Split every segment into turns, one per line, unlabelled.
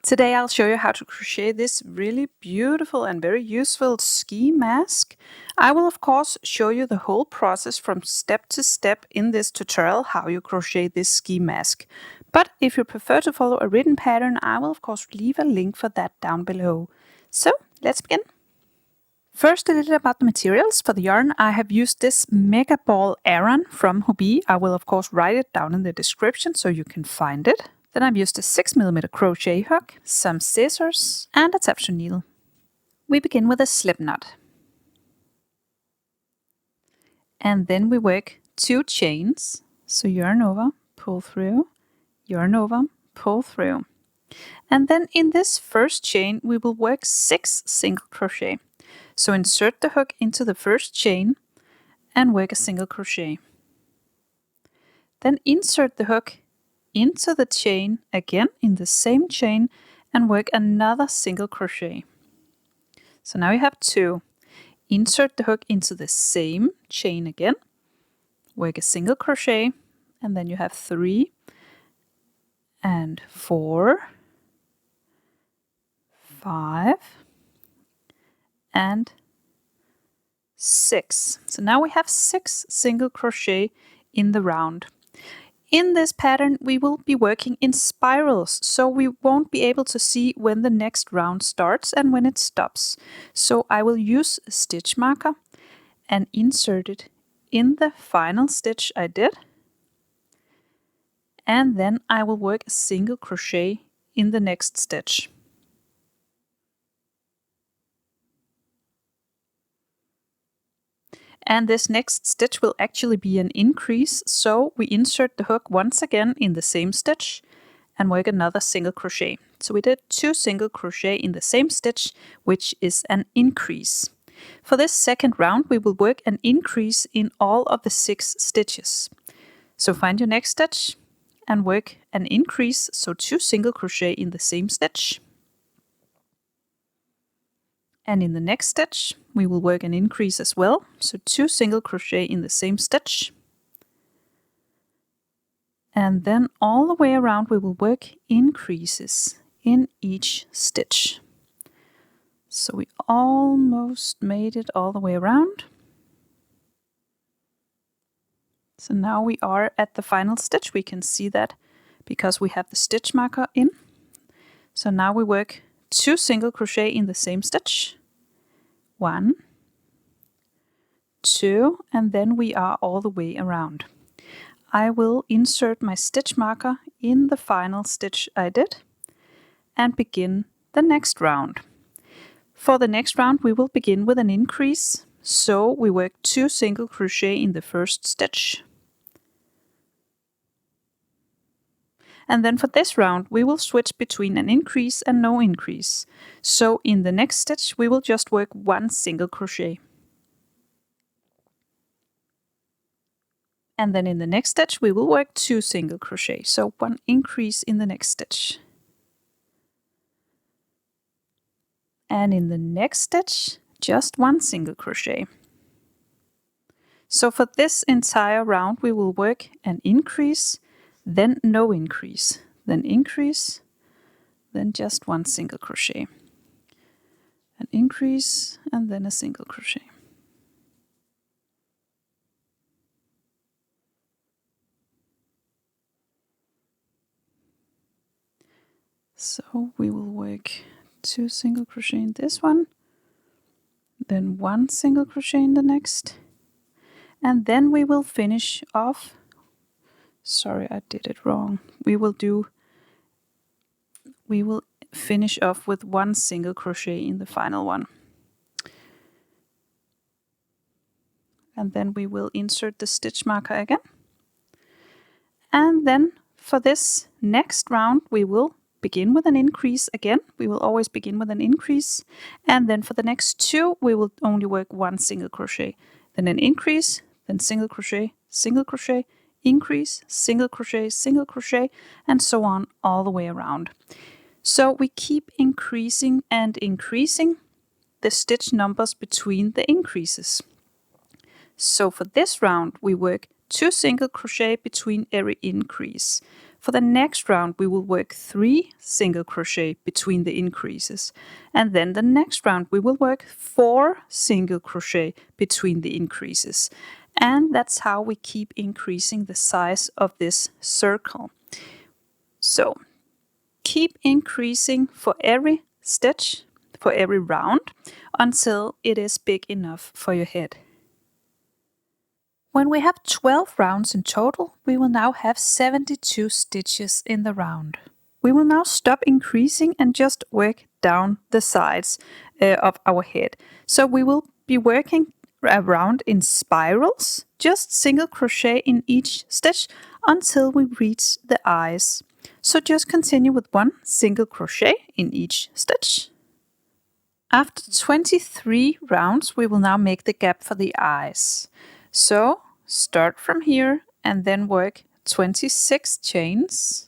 Today I'll show you how to crochet this really beautiful and very useful ski mask. I will of course show you the whole process from step to step in this tutorial how you crochet this ski mask. But if you prefer to follow a written pattern, I will of course leave a link for that down below. So let's begin. First, a little about the materials. For the yarn, I have used this Mega Ball Aran from Hobbii. I will of course write it down in the description so you can find it. Then I've used a 6mm crochet hook, some scissors, and a tapestry needle. We begin with a slip knot. And then we work 2 chains. So yarn over, pull through, yarn over, pull through. And then in this first chain, we will work 6 single crochet. So insert the hook into the first chain and work a single crochet. Then insert the hook into the chain again in the same chain and work another single crochet. So now you have 2. Insert the hook into the same chain again, work a single crochet, and then you have 3 and 4, 5 and 6. So now we have 6 single crochet in the round. In this pattern, we will be working in spirals, so we won't be able to see when the next round starts and when it stops. So I will use a stitch marker and insert it in the final stitch I did. And then I will work a single crochet in the next stitch. And this next stitch will actually be an increase, so we insert the hook once again in the same stitch and work another single crochet. So we did 2 single crochet in the same stitch, which is an increase. For this second round, we will work an increase in all of the 6 stitches. So find your next stitch and work an increase, so 2 single crochet in the same stitch. And in the next stitch, we will work an increase as well, so 2 single crochet in the same stitch. And then all the way around we will work increases in each stitch. So we almost made it all the way around. So now we are at the final stitch. We can see that because we have the stitch marker in. So now we work 2 single crochet in the same stitch. 1, 2, and then we are all the way around. I will insert my stitch marker in the final stitch I did and begin the next round. For the next round, we will begin with an increase, so we work 2 single crochet in the first stitch. And then for this round, we will switch between an increase and no increase. So in the next stitch, we will just work 1 single crochet. And then in the next stitch, we will work 2 single crochet. So 1 increase in the next stitch. And in the next stitch, just 1 single crochet. So for this entire round, we will work an increase, then no increase, then increase, then just 1 single crochet, an increase, and then a single crochet. So we will work 2 single crochet in this one, then 1 single crochet in the next, and then we will finish off. Sorry, I did it wrong. We will finish off with 1 single crochet in the final one. And then we will insert the stitch marker again. And then for this next round, we will begin with an increase again. We will always begin with an increase. And then for the next 2, we will only work 1 single crochet. Then an increase, then single crochet, increase, single crochet, and so on all the way around. So we keep increasing and increasing the stitch numbers between the increases. So for this round, we work 2 single crochet between every increase. For the next round, we will work 3 single crochet between the increases. And then the next round, we will work 4 single crochet between the increases. And that's how we keep increasing the size of this circle. So keep increasing for every stitch, for every round, until it is big enough for your head. When we have 12 rounds in total, we will now have 72 stitches in the round. We will now stop increasing and just work down the sides of our head. So we will be working around in spirals, just single crochet in each stitch until we reach the eyes. So just continue with 1 single crochet in each stitch. After 23 rounds, we will now make the gap for the eyes. So start from here and then work 26 chains.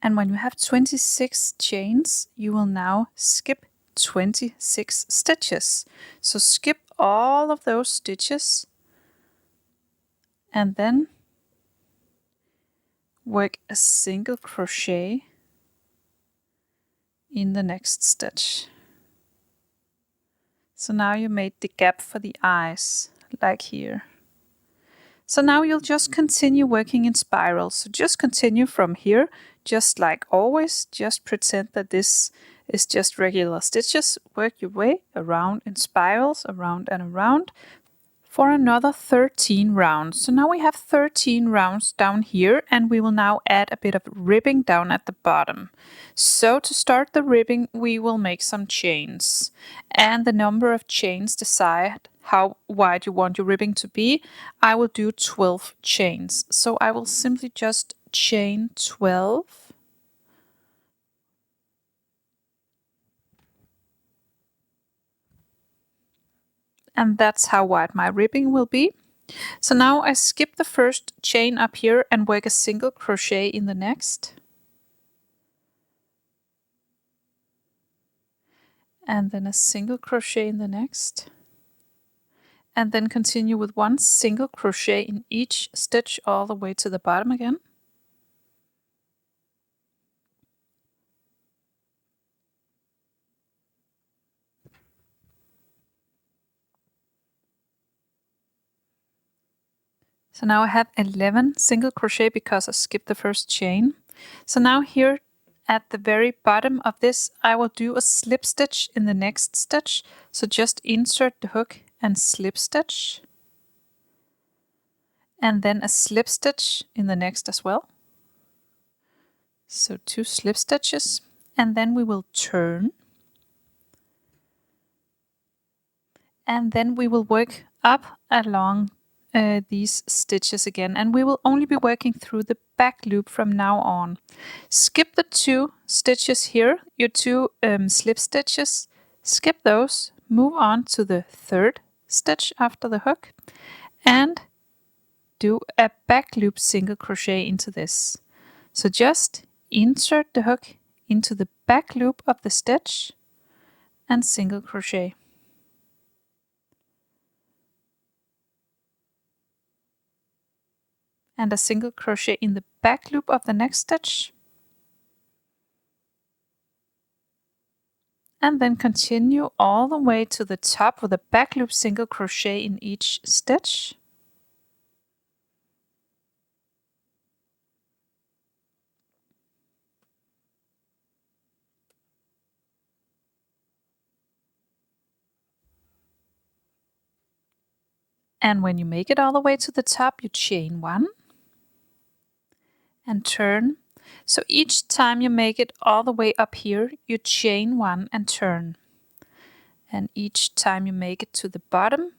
And when you have 26 chains, you will now skip 26 stitches. So skip all of those stitches and then work a single crochet in the next stitch. So now you made the gap for the eyes, like here. So now you'll just continue working in spirals. So just continue from here, just like always. Just pretend that this is just regular stitches. Work your way around in spirals, around and around, for another 13 rounds. So now we have 13 rounds down here, and we will now add a bit of ribbing down at the bottom. So to start the ribbing, we will make some chains, and the number of chains decide how wide you want your ribbing to be. I will do 12 chains. So I will simply just chain 12. And that's how wide my ribbing will be. So now I skip the first chain up here and work a single crochet in the next. And then a single crochet in the next. And then continue with 1 single crochet in each stitch all the way to the bottom again. So now I have 11 single crochet because I skipped the first chain. So now here at the very bottom of this, I will do a slip stitch in the next stitch. So just insert the hook and slip stitch. And then a slip stitch in the next as well. So 2 slip stitches, and then we will turn. And then we will work up along these stitches again, and we will only be working through the back loop from now on. Skip the 2 stitches here, your 2 slip stitches, skip those, move on to the 3rd stitch after the hook, and do a back loop single crochet into this. So just insert the hook into the back loop of the stitch and single crochet. And a single crochet in the back loop of the next stitch. And then continue all the way to the top with a back loop single crochet in each stitch. And when you make it all the way to the top, you chain 1 and turn. So each time you make it all the way up here, you chain 1 and turn. And each time you make it to the bottom,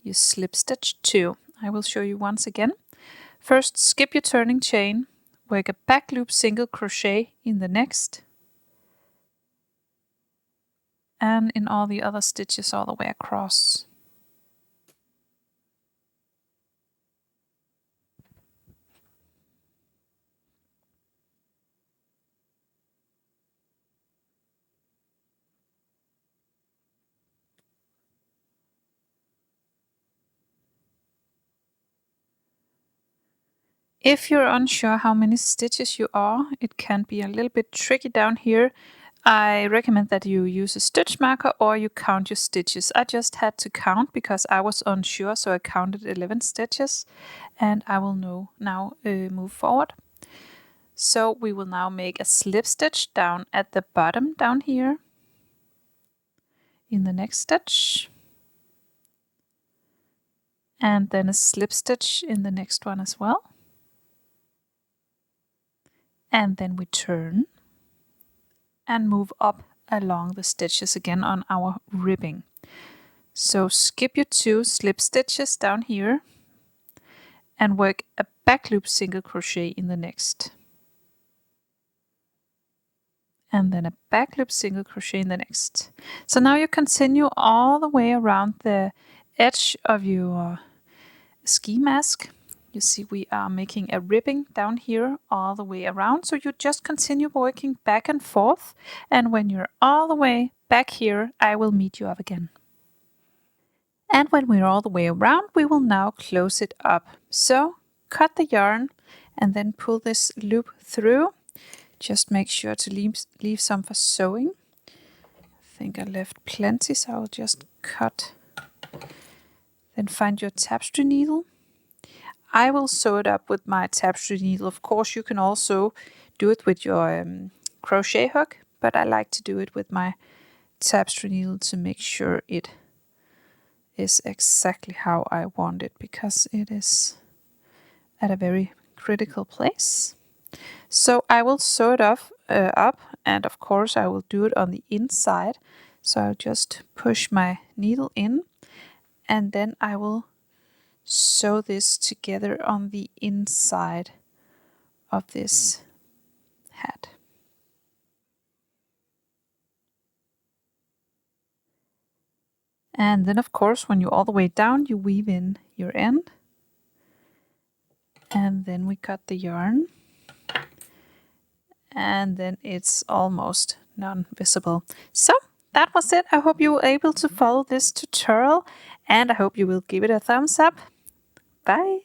you slip stitch 2. I will show you once again. First, skip your turning chain, work a back loop single crochet in the next, and in all the other stitches all the way across. If you're unsure how many stitches you are, it can be a little bit tricky down here. I recommend that you use a stitch marker or you count your stitches. I just had to count because I was unsure, so I counted 11 stitches, and I will now move forward. So we will now make a slip stitch down at the bottom down here in the next stitch, and then a slip stitch in the next one as well. And then we turn and move up along the stitches again on our ribbing. So skip your 2 slip stitches down here and work a back loop single crochet in the next. And then a back loop single crochet in the next. So now you continue all the way around the edge of your ski mask. You see we are making a ribbing down here all the way around, so you just continue working back and forth, and when you're all the way back here, I will meet you up again. And when we're all the way around, we will now close it up. So cut the yarn and then pull this loop through. Just make sure to leave some for sewing. I think I left plenty, so I'll just cut. Then find your tapestry needle. I will sew it up with my tapestry needle. Of course, you can also do it with your crochet hook, but I like to do it with my tapestry needle to make sure it is exactly how I want it, because it is at a very critical place. So I will sew it up, and of course I will do it on the inside. So I'll just push my needle in, and then I will sew this together on the inside of this hat. And then of course when you're all the way down, you weave in your end, and then we cut the yarn, and then it's almost non-visible. So that was it. I hope you were able to follow this tutorial, and I hope you will give it a thumbs up. Bye!